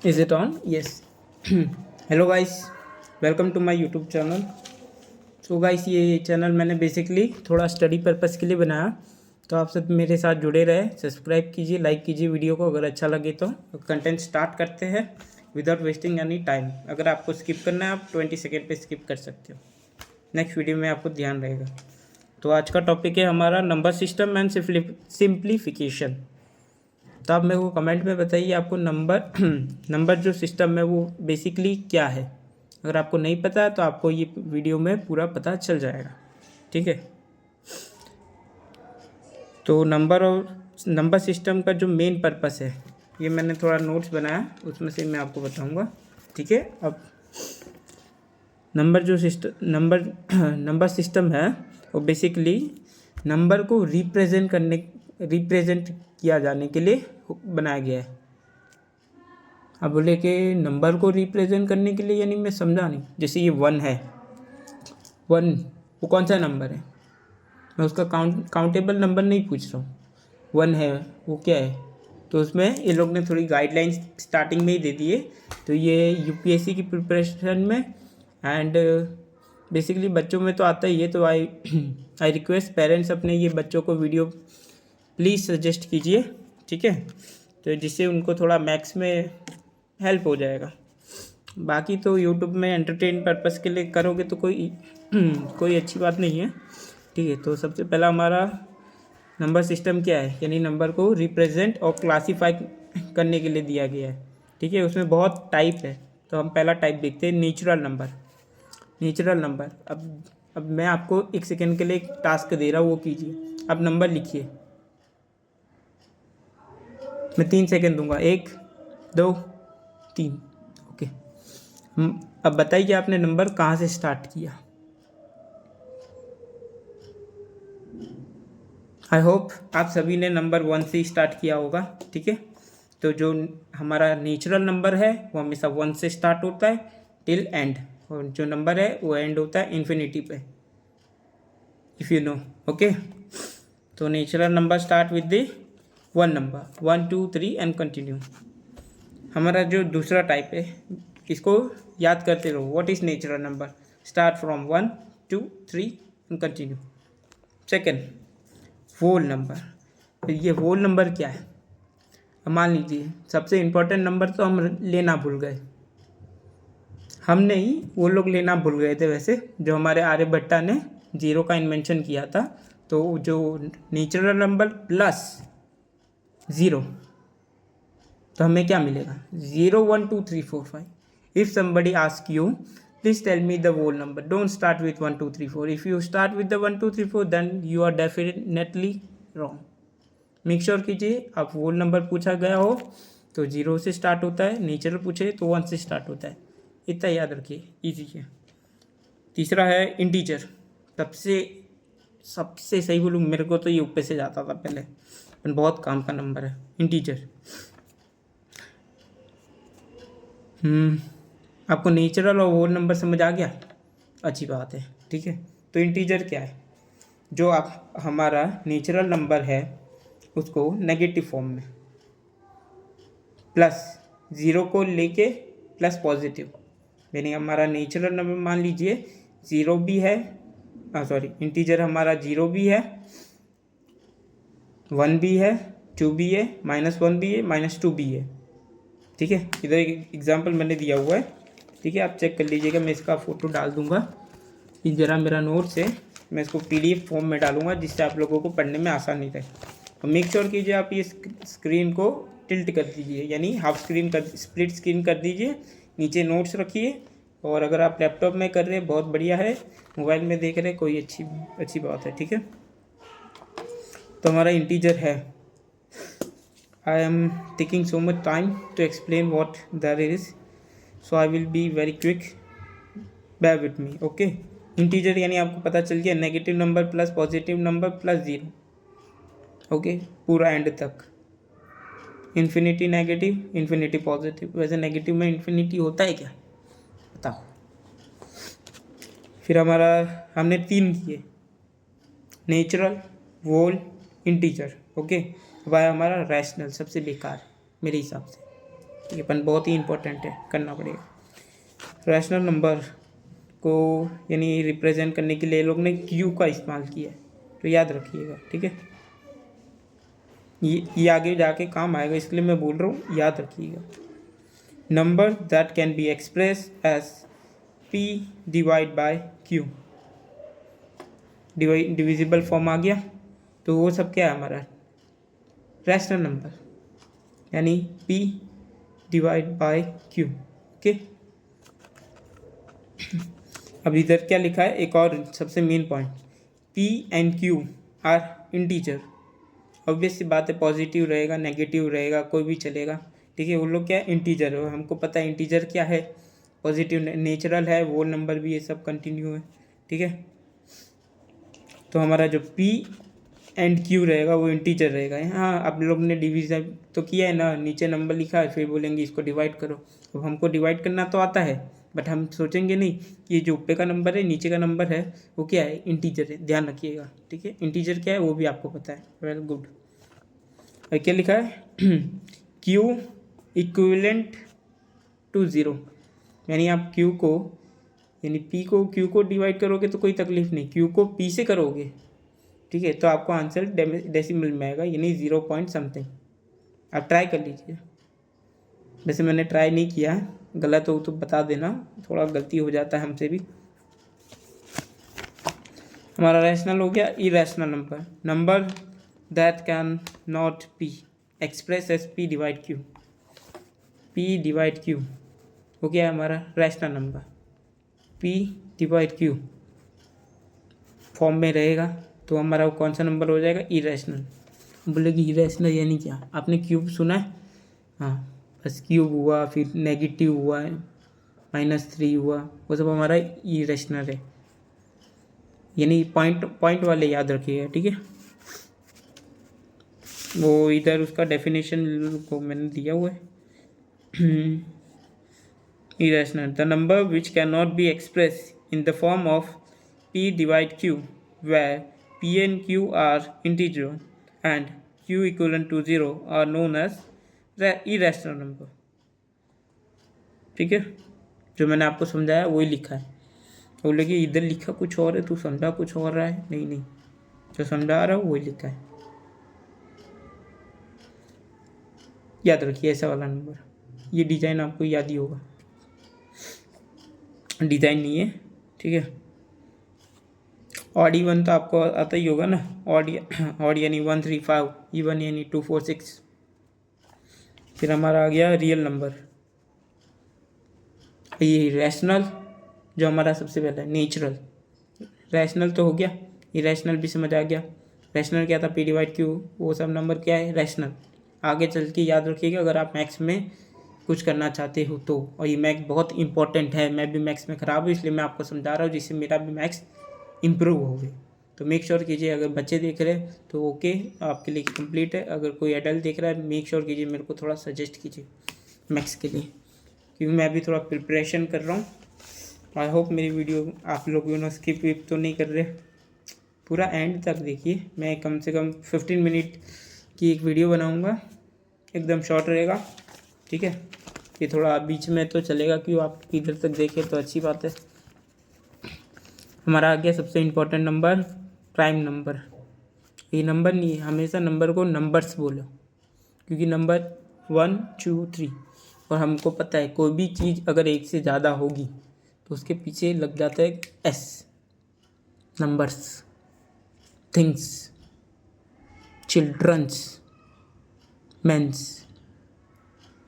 Is it on? Yes. Hello guys, welcome to my YouTube channel. So guys, ये channel मैंने basically थोड़ा study purpose के लिए बनाया, तो आप सब मेरे साथ जुड़े रहे, सब्सक्राइब कीजिए, लाइक कीजिए वीडियो को अगर अच्छा लगे तो। कंटेंट स्टार्ट करते हैं विदाउट वेस्टिंग एनी टाइम। अगर आपको स्किप करना है आप 20 सेकेंड पे स्किप कर सकते हो, नेक्स्ट वीडियो में आपको ध्यान रहेगा। तो आज का टॉपिक है हमारा नंबर सिस्टम एंड सिंप्लीफिकेशन। तो आप मेरे को कमेंट में बताइए आपको नंबर जो सिस्टम है वो बेसिकली क्या है। अगर आपको नहीं पता है तो आपको ये वीडियो में पूरा पता चल जाएगा, ठीक है। तो नंबर सिस्टम का जो मेन पर्पस है, ये मैंने थोड़ा नोट्स बनाया, उसमें से मैं आपको बताऊंगा, ठीक है। अब नंबर सिस्टम है वो बेसिकली नंबर को रिप्रेजेंट किया जाने के लिए बनाया गया है। अब बोले कि नंबर को रिप्रेजेंट करने के लिए, यानी मैं समझा नहीं। जैसे ये 1 है, 1 वो कौन सा नंबर है? मैं उसका काउंटेबल नंबर नहीं पूछ रहा हूँ। 1 है वो क्या है? तो उसमें ये लोग ने थोड़ी गाइडलाइंस स्टार्टिंग में ही दे दिए। तो ये यूपीएससी की प्रिपरेशन में एंड बेसिकली बच्चों में तो आता ही है। तो आई रिक्वेस्ट पेरेंट्स अपने ये बच्चों को वीडियो प्लीज़ सजेस्ट कीजिए, ठीक है, तो जिससे उनको थोड़ा मैथ्स में हेल्प हो जाएगा। बाकी तो यूट्यूब में एंटरटेन पर्पस के लिए करोगे तो कोई अच्छी बात नहीं है, ठीक है। तो सबसे पहला हमारा नंबर सिस्टम क्या है, यानी नंबर को रिप्रेजेंट और क्लासीफाई करने के लिए दिया गया है, ठीक है। उसमें बहुत टाइप है, तो हम पहला टाइप देखते हैं, नेचुरल नंबर। अब मैं आपको 1 सेकेंड के लिए एक टास्क दे रहा हूँ, वो कीजिए। अब नंबर लिखिए, मैं 3 सेकेंड दूंगा, 1 2 3, ओके। अब बताइए आपने नंबर कहाँ से स्टार्ट किया। आई होप आप सभी ने नंबर 1 से स्टार्ट किया होगा, ठीक है। तो जो हमारा नेचुरल नंबर है वो हमेशा 1 से स्टार्ट होता है टिल एंड, और जो नंबर है वो एंड होता है इन्फिनिटी पे, इफ़ यू नो, ओके। तो natural number start with the 1 number, 1 2 3 and continue. हमारा जो दूसरा टाइप है, इसको याद करते रहो, what is natural number, start from 1 2 3 and continue. Second, whole number. तो ये होल नंबर क्या है? अब मान लीजिए सबसे इम्पोर्टेंट नंबर तो हम लेना भूल गए, हम नहीं वो लोग लेना भूल गए थे वैसे, जो हमारे आर्यभट्टा ने 0 का इन्वेंशन किया था। तो जो नेचुरल नंबर प्लस 0, तो हमें क्या मिलेगा? 0 1 2 3 4 5। If somebody ask you please tell me the whole number, don't start with 1 2 3 4। If you start with the 1 2 3 4 then you are definitely wrong. Make sure कीजिए आप होल नंबर पूछा गया हो तो 0 से स्टार्ट होता है, नेचुरल पूछे तो 1 से स्टार्ट होता है, इतना याद रखिए, ईजी है। तीसरा है इंटीजर। सबसे सही बोलूँ, मेरे को तो ये ऊपर से जाता था पहले, पर बहुत काम का नंबर है इंटीजर। आपको नेचुरल और होल नंबर समझ आ गया? अच्छी बात है, ठीक है। तो इंटीजर क्या है? जो आप हमारा नेचुरल नंबर है उसको नेगेटिव फॉर्म में प्लस 0 को लेके प्लस पॉजिटिव, यानी हमारा नेचुरल नंबर मान लीजिए 0 भी है, इंटीजर हमारा 0 भी है, 1 भी है, 2 भी है, -1 भी है, -2 भी है, ठीक है। इधर एक एग्जांपल मैंने दिया हुआ है, ठीक है, आप चेक कर लीजिएगा। मैं इसका फ़ोटो डाल दूंगा, इस जरा मेरा नोट्स है, मैं इसको PDF फॉर्म में डालूंगा जिससे आप लोगों को पढ़ने में आसानी रहे। और मेक श्योर कीजिए आप ये स्क्रीन को टिल्ट कर दीजिए, यानी स्प्लिट स्क्रीन कर दीजिए, नीचे नोट्स रखिए। और अगर आप लैपटॉप में कर रहे हैं बहुत बढ़िया है, मोबाइल में देख रहे हैं कोई अच्छी बात है, ठीक है। तो हमारा इंटीजर है, I am taking so much time to explain what that is, so I will be very quick, bear with me, okay। Integer यानी आपको पता चल गया, negative number plus positive number plus 0, okay, पूरा एंड तक। Infinity negative, infinity positive. वैसे negative में infinity होता है क्या, बताओ। फिर हमने 3 किए, नेचुरल, होल, इंटीजर, ओके। अब आया हमारा रैशनल, सबसे बेकार मेरे हिसाब से। ये अपन बहुत ही इंपॉर्टेंट है, करना पड़ेगा। रैशनल नंबर को यानी रिप्रेजेंट करने के लिए लोग ने क्यू का इस्तेमाल किया है, तो याद रखिएगा, ठीक है। ये आगे जाके काम आएगा, इसलिए मैं बोल रहा हूँ, याद रखिएगा। Number that can be express as P divide by Q, divisible form आ गया, तो वो सब क्या है हमारा रैशनल नंबर, यानी P divide by Q, okay. अब इधर क्या लिखा है, एक और सबसे main point, P and Q are integer. Obvious सी बात है, पॉजिटिव रहेगा नेगेटिव रहेगा कोई भी चलेगा, ठीक है। वो लोग क्या है इंटीजर है, हमको पता है इंटीजर क्या है, पॉजिटिव नेचुरल है, वो नंबर भी ये सब कंटिन्यू है, ठीक है। तो हमारा जो P एंड Q रहेगा वो इंटीजर रहेगा। हाँ, आप लोग ने डिवीजन तो किया है ना, नीचे नंबर लिखा है, फिर बोलेंगे इसको डिवाइड करो। अब हमको डिवाइड करना तो आता है, बट हम सोचेंगे नहीं कि जो ऊपर का नंबर है नीचे का नंबर है वो क्या है, इंटीजर है, ध्यान रखिएगा, ठीक है। इंटीजर क्या है वो भी आपको पता है, वेल गुड। और क्या लिखा है Q इक्विवेलेंट टू 0, यानी आप Q को यानी P को Q को डिवाइड करोगे तो कोई तकलीफ नहीं, Q को P से करोगे, ठीक है, तो आपको आंसर डेसिमल में आएगा, यानी 0 पॉइंट समथिंग। आप ट्राई कर लीजिए, वैसे मैंने ट्राई नहीं किया, गलत हो तो बता देना, थोड़ा गलती हो जाता है हमसे भी। हमारा रैशनल हो गया। Irrational number, number that can not be express as P divide Q, P divide Q हो गया हमारा rational number. P divide Q form में रहेगा तो हमारा कौन सा नंबर हो जाएगा, इरैशनल। बोलेगी इरैशनल यानी क्या, आपने क्यूब सुना है, हाँ, बस क्यूब हुआ, फिर नेगेटिव हुआ, -3 हुआ, वो सब हमारा इरैशनल है, यानी पॉइंट वाले याद रखिएगा, ठीक है। वो इधर उसका डेफिनेशन को मैंने दिया हुआ है। Irrational, the number which can not be express in the form of P divide Q where P and Q are integer and Q equivalent to 0 are known as irrational number, ठीक है। जो मैंने आपको समझाया वही लिखा है, बोले कि इधर लिखा कुछ और है, तू समझा कुछ और रहा है, नहीं, जो समझा रहा हूँ वही लिखा है, याद रखिए ऐसा वाला नंबर। ये डिज़ाइन आपको याद ही होगा, डिज़ाइन नहीं है, ठीक है। ऑड इवन तो आपको आता ही होगा ना, ऑड यानी 135, इवन यानी 246। फिर हमारा आ गया रियल नंबर, ये रैशनल जो हमारा सबसे पहला है, नेचुरल। रैशनल तो हो गया, इरैशनल भी समझ आ गया। रैशनल क्या था, P डिवाइड Q, वो सब नंबर क्या है, रैशनल। आगे चल के याद रखिएगा अगर आप मैथ्स में कुछ करना चाहते हो तो, और ये मैथ्स बहुत इंपॉर्टेंट है, मैं भी मैथ्स में ख़राब हूँ इसलिए मैं आपको समझा रहा हूँ जिससे मेरा भी मैथ्स इम्प्रूव हो गए। तो मेक श्योर कीजिए, अगर बच्चे देख रहे हैं तो ओके, आपके लिए कंप्लीट है, अगर कोई एडल्ट देख रहा है मेक श्योर कीजिए, मेरे को थोड़ा सजेस्ट कीजिए मैथ्स के लिए, क्योंकि मैं भी थोड़ा प्रिपरेशन कर रहा हूँ। आई होप मेरी वीडियो आप लोगों ने स्किप विप तो नहीं कर रहे, पूरा एंड तक देखिए। मैं कम से कम 15 मिनट की एक वीडियो बनाऊँगा, एकदम शॉर्ट रहेगा, ठीक है। ये थोड़ा बीच में तो चलेगा, क्यों आप इधर तक देखें तो अच्छी बात है। हमारा आ गया सबसे इम्पोर्टेंट नंबर, प्राइम नंबर। ये नंबर नहीं है, हमेशा नंबर को नंबर्स बोलो, क्योंकि नंबर 1 2 3, और हमको पता है कोई भी चीज़ अगर एक से ज़्यादा होगी तो उसके पीछे लग जाता है S, numbers, things, childrens, mens,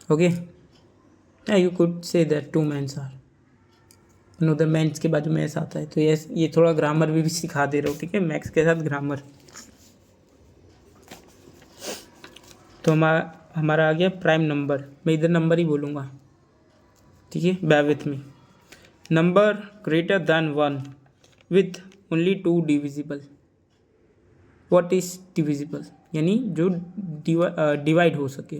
okay, you could say that 2 mens are, another mens के बाजू में ऐसा आता है, तो ये थोड़ा ग्रामर भी सिखा दे रहा हूँ, ठीक है, मैथ्स के साथ ग्रामर। तो हमारा आ गया प्राइम नंबर, मैं इधर नंबर ही बोलूँगा, ठीक है, bear with me. Number greater than 1 with only 2 divisible. What is divisible, यानी जो डिवाइड हो सके,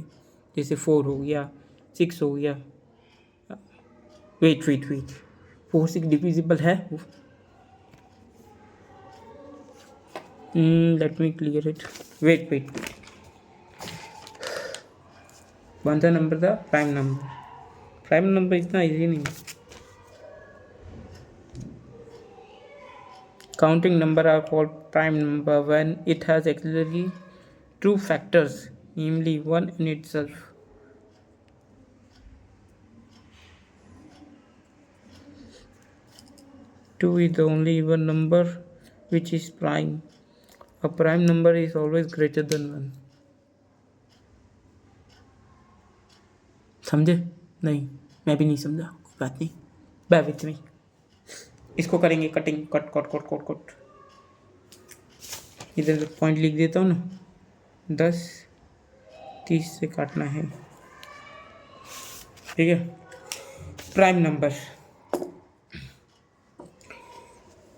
जैसे 4 हो गया, 6 हो गया, वेट 4 6 डिविजिबल है, let me clear it, wait कौन सा नंबर था? Prime number. प्राइम नंबर इतना इजी नहीं है। Counting number are called prime number when it has exactly two factors, namely one in itself. Two is the only even number which is prime. A prime number is always greater than one. समझे? नहीं, मैं भी नहीं समझा, कोई बात नहीं। bear with me. इसको करेंगे cutting, cut cut cut cut cut. इधर पॉइंट लिख देता हूँ ना, 10 30 से काटना है, ठीक है। Prime number,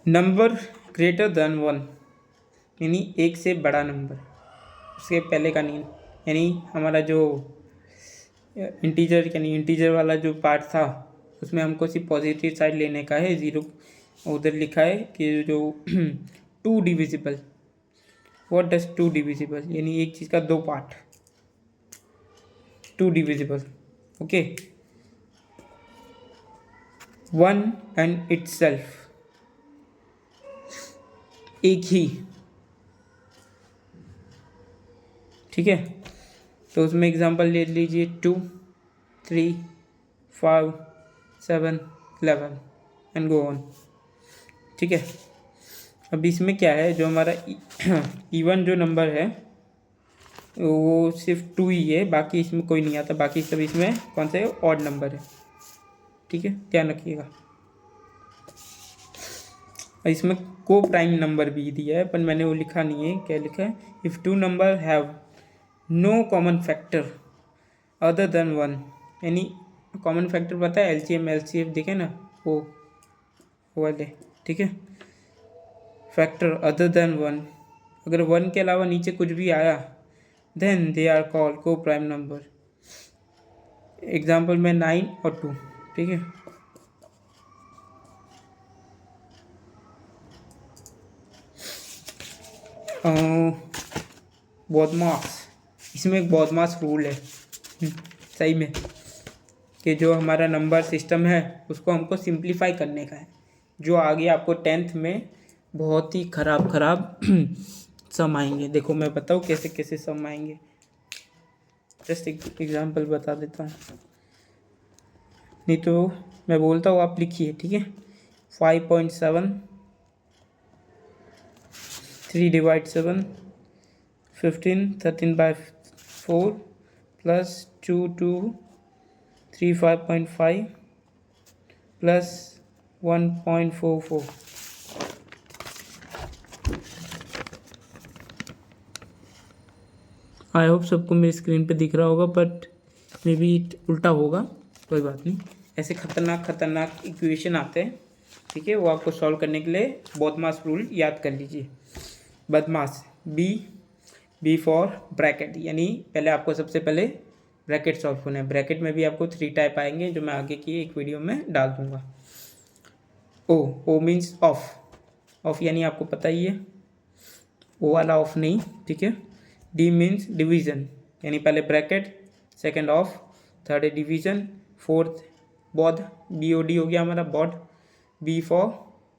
number greater than 1, यानी एक से बड़ा नंबर, उसके पहले का नहीं। यानी हमारा जो इंटीजर, यानी इंटीजर वाला जो पार्ट था उसमें हमको सिर्फ पॉजिटिव साइड लेने का है, 0। उधर लिखा है कि जो 2 डिविजिबल, व्हाट डज 2 डिविजिबल, यानी एक चीज़ का 2 part, 2 divisible, okay. 1 and itself, एक ही, ठीक है। तो उसमें एग्जांपल ले लीजिए 2 3 5 7 11 एंड गो ऑन, ठीक है। अब इसमें क्या है, जो हमारा इवन जो नंबर है वो सिर्फ 2 ही है, बाकी इसमें कोई नहीं आता, बाकी सब इसमें कौन से ऑड नंबर है, ठीक है, ध्यान रखिएगा। इसमें को प्राइम नंबर भी दिया है, पर मैंने वो लिखा नहीं है, क्या लिखा है, if 2 number have no common factor other than 1, यानी कॉमन फैक्टर पता है, LCM LCF देखे ना, वो वाले, ठीक है। फैक्टर अदर देन 1, अगर 1 के अलावा नीचे कुछ भी आया देन दे आर कॉल्ड को प्राइम नंबर। एग्जाम्पल में 9 और 2, ठीक है। बॉडमास, इसमें एक बॉडमास रूल है सही में, कि जो हमारा नंबर सिस्टम है उसको हमको सिंप्लीफाई करने का है, जो आगे आपको 10th में बहुत ही ख़राब सम आएंगे। देखो मैं बताऊँ कैसे कैसे सम आएंगे, जस्ट एक एग्जांपल बता देता हूँ, नहीं तो मैं बोलता हूँ, आप लिखिए, ठीक है। 5.7 3 divide 7 15 13/4 plus 2 2 3 5.5 plus 1.44। I hope सबको मेरी स्क्रीन पे दिख रहा होगा, बट मे बी उल्टा होगा, कोई बात नहीं। ऐसे खतरनाक इक्वेशन आते हैं, ठीक है, वो आपको सॉल्व करने के लिए बॉडमास रूल याद कर लीजिए। बदमाश, बी फॉर ब्रैकेट, यानी पहले आपको सबसे पहले ब्रैकेट सॉल्व करना है। ब्रैकेट में भी आपको 3 टाइप आएंगे, जो मैं आगे की एक वीडियो में डाल दूंगा। ओ मीन्स ऑफ यानी आपको पता ही है, ओ वाला ऑफ नहीं, ठीक है। डी मीन्स डिवीजन, यानी पहले ब्रैकेट, सेकंड ऑफ, थर्ड है डिवीजन, फोर्थ बॉड, BOD हो गया हमारा बॉड। बी फॉर,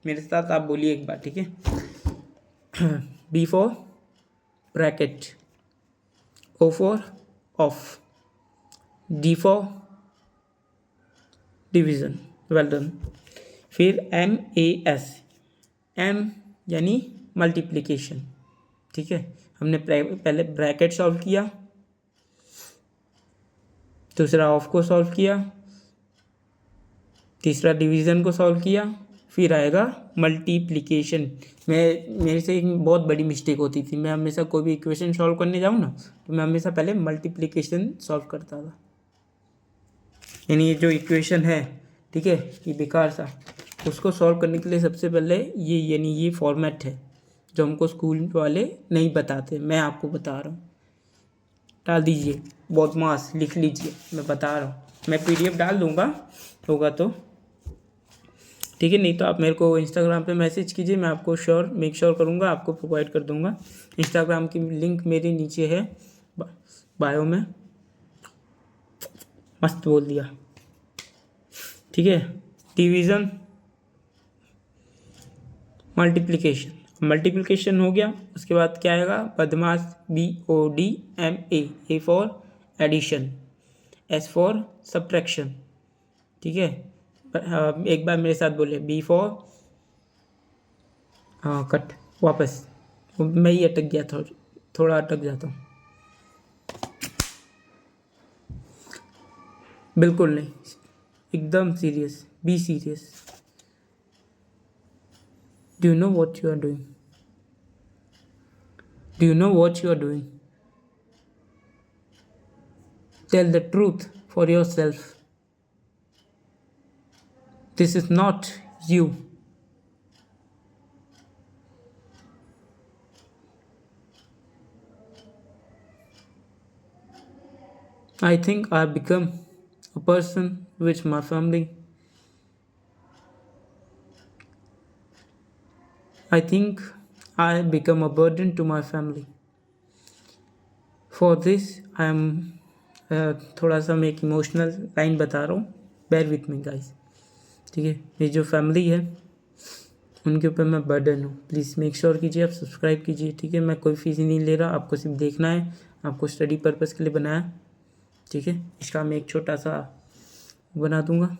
मेरे साथ आप बोलिए एक बार, ठीक है। B for bracket, O for of, D for division, well done. फिर MAS, M यानी मल्टीप्लिकेशन, ठीक है। हमने पहले ब्रैकेट सॉल्व किया, दूसरा ऑफ को सॉल्व किया, तीसरा डिवीज़न को सॉल्व किया, फिर आएगा मल्टीप्लिकेशन। मेरे से एक बहुत बड़ी मिस्टेक होती थी, मैं हमेशा कोई भी इक्वेशन सॉल्व करने जाऊँ ना, तो मैं हमेशा पहले मल्टीप्लिकेशन सॉल्व करता था। यानी ये जो इक्वेशन है, ठीक है, ये बेकार सा, उसको सॉल्व करने के लिए सबसे पहले ये फॉर्मेट है जो हमको स्कूल वाले नहीं बताते, मैं आपको बता रहा हूँ। डाल दीजिए बदमाश, लिख लीजिए, मैं बता रहा हूँ। मैं PDF डाल दूँगा, होगा तो ठीक है, नहीं तो आप मेरे को इंस्टाग्राम पे मैसेज कीजिए, मैं आपको मेक श्योर करूँगा, आपको प्रोवाइड कर दूँगा। इंस्टाग्राम की लिंक मेरे नीचे है बायो में, मस्त बोल दिया, ठीक है। डिवीज़न, मल्टीप्लिकेशन हो गया। उसके बाद क्या आएगा, बदमाश, BODMA, A for addition, S for subtraction, ठीक है। एक बार मेरे साथ बोले, B फॉर, हाँ कट, वापस, मैं ही अटक गया था, थोड़ा अटक जाता हूँ। बिल्कुल नहीं, एकदम serious, be serious. Do you know what you are doing? Do you know what you are doing? Tell the truth for yourself. This is not you. I think I have become a person which my family. I think I have become a burden to my family. For this, I am थोड़ा सा मैं एक emotional line बता रहा हूँ, bear with me guys, ठीक है। ये जो फैमिली है उनके ऊपर मैं बर्डन हूँ। प्लीज़ मेक श्योर कीजिए, आप सब्सक्राइब कीजिए, ठीक है। मैं कोई फीस नहीं ले रहा, आपको सिर्फ देखना है, आपको स्टडी पर्पज़ के लिए बनाया, ठीक है। इसका मैं एक छोटा सा बना दूंगा,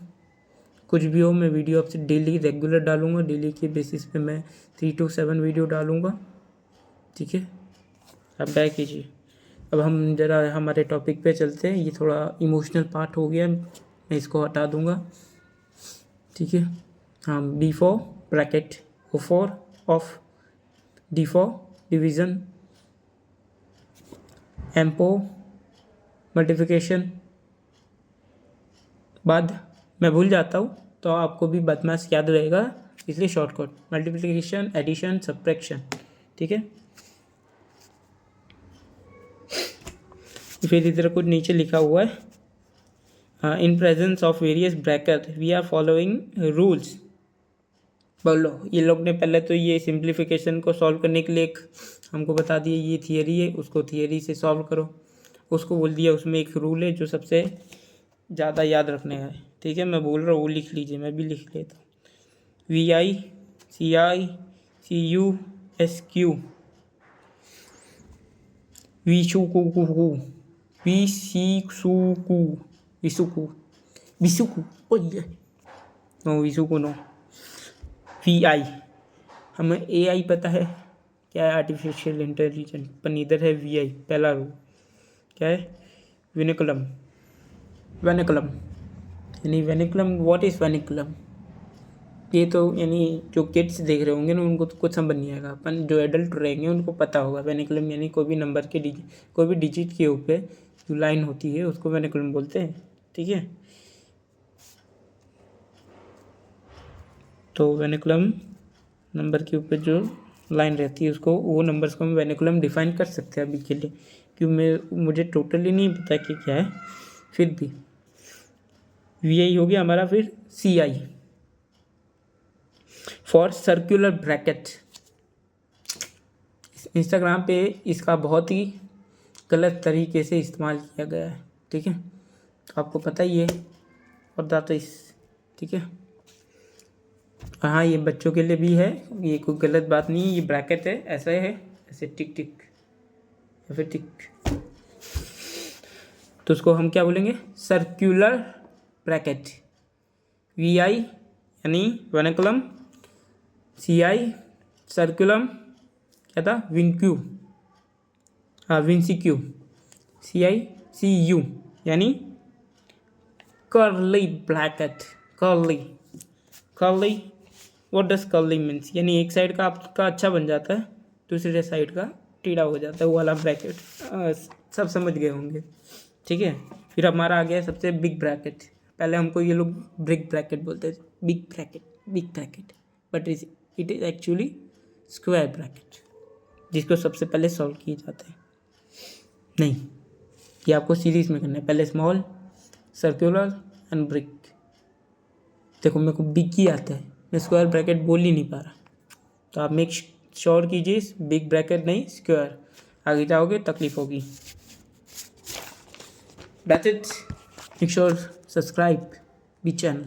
कुछ भी हो मैं वीडियो आपसे डेली रेगुलर डालूंगा, डेली के बेसिस पे मैं 3 to 7 वीडियो डालूंगा, ठीक है। आप बैक कीजिए। अब हम ज़रा हमारे टॉपिक पे चलते हैं। ये थोड़ा इमोशनल पार्ट हो गया, मैं इसको हटा दूंगा, ठीक है। हाँ, B for bracket, O for of, D for division, M for multiplication. बाद मैं भूल जाता हूँ तो आपको भी बदमाश याद रहेगा, इसलिए शॉर्टकट मल्टीप्लिकेशन, एडिशन, सब्ट्रैक्शन, ठीक है। फिर इधर कुछ नीचे लिखा हुआ है, in presence of various bracket we are following rules. बोलो, ये लोग ने पहले तो ये सिंप्लीफिकेशन को सॉल्व करने के लिए एक हमको बता दिया, ये थियरी है, उसको थियरी से सॉल्व करो। उसको बोल दिया उसमें एक रूल है जो सबसे ज़्यादा याद रखने का है, ठीक है। मैं बोल रहा हूँ वो लिख लीजिए, मैं भी लिख लेता हूँ। VI CI CU SQ विशुकु विसिसुकु विसुकु विसुकु ओए नो विसुकु नो। VI हमें AI पता है क्या है, आर्टिफिशियल इंटेलिजेंस, पर इधर है VI। पहला रूल क्या है, वेनिकुलम, वेनिकुलम यानी वेनिकुलम, व्हाट इज़ वेनिकुलम? ये तो यानी जो किड्स देख रहे होंगे ना उनको तो कुछ समझ नहीं आएगा, अपन जो एडल्ट रहेंगे उनको पता होगा। वेनिकुलम यानी कोई भी नंबर के कोई भी डिजिट के ऊपर जो लाइन होती है उसको वेनिकुलम बोलते हैं, ठीक है। तो वेनिकुलम नंबर के ऊपर जो लाइन रहती है उसको, वो नंबर्स को हम वेनिकुलम डिफाइन कर सकते हैं अभी के लिए, क्योंकि मुझे टोटली नहीं पता कि क्या है, फिर भी VI हो गया हमारा। फिर CI for circular bracket. Instagram पे इसका बहुत ही गलत तरीके से इस्तेमाल किया गया है, ठीक है, तो आपको पता ही है, और दाता इस, ठीक है। हाँ, ये बच्चों के लिए भी है, ये कोई गलत बात नहीं है, ये ब्रैकेट है, ऐसा है, ऐसे टिक टिक या फिर टिक, तो उसको हम क्या बोलेंगे, सर्कुलर ब्रैकेट। VI यानी वेनिकुलम, CI सर्कुलम, क्या था, विंक्यू, हाँ विंसिक्यू, CU यानी curly bracket, curly, curly what does curly means, यानी एक साइड का आपका अच्छा बन जाता है, दूसरे साइड का टीढ़ा हो जाता है, वो वाला ब्रैकेट, सब समझ गए होंगे, ठीक है। फिर हमारा आ गया सबसे बिग ब्रैकेट। पहले हमको ये लोग बिग ब्रैकेट बोलते थे, big bracket, big bracket, but it is actually square bracket, जिसको सबसे पहले सॉल्व किया जाता है। नहीं, ये आपको सीरीज में करना है, पहले स्मॉल, सर्कुलर एंड ब्रिक। देखो मेरे को बिग ही आता है, मैं स्क्वायर ब्रैकेट बोल ही नहीं पा रहा, तो आप मेक श्योर कीजिए बिग ब्रैकेट नहीं स्क्वायर, आगे जाओगे तकलीफ होगी। That's it, Make sure subscribe the channel.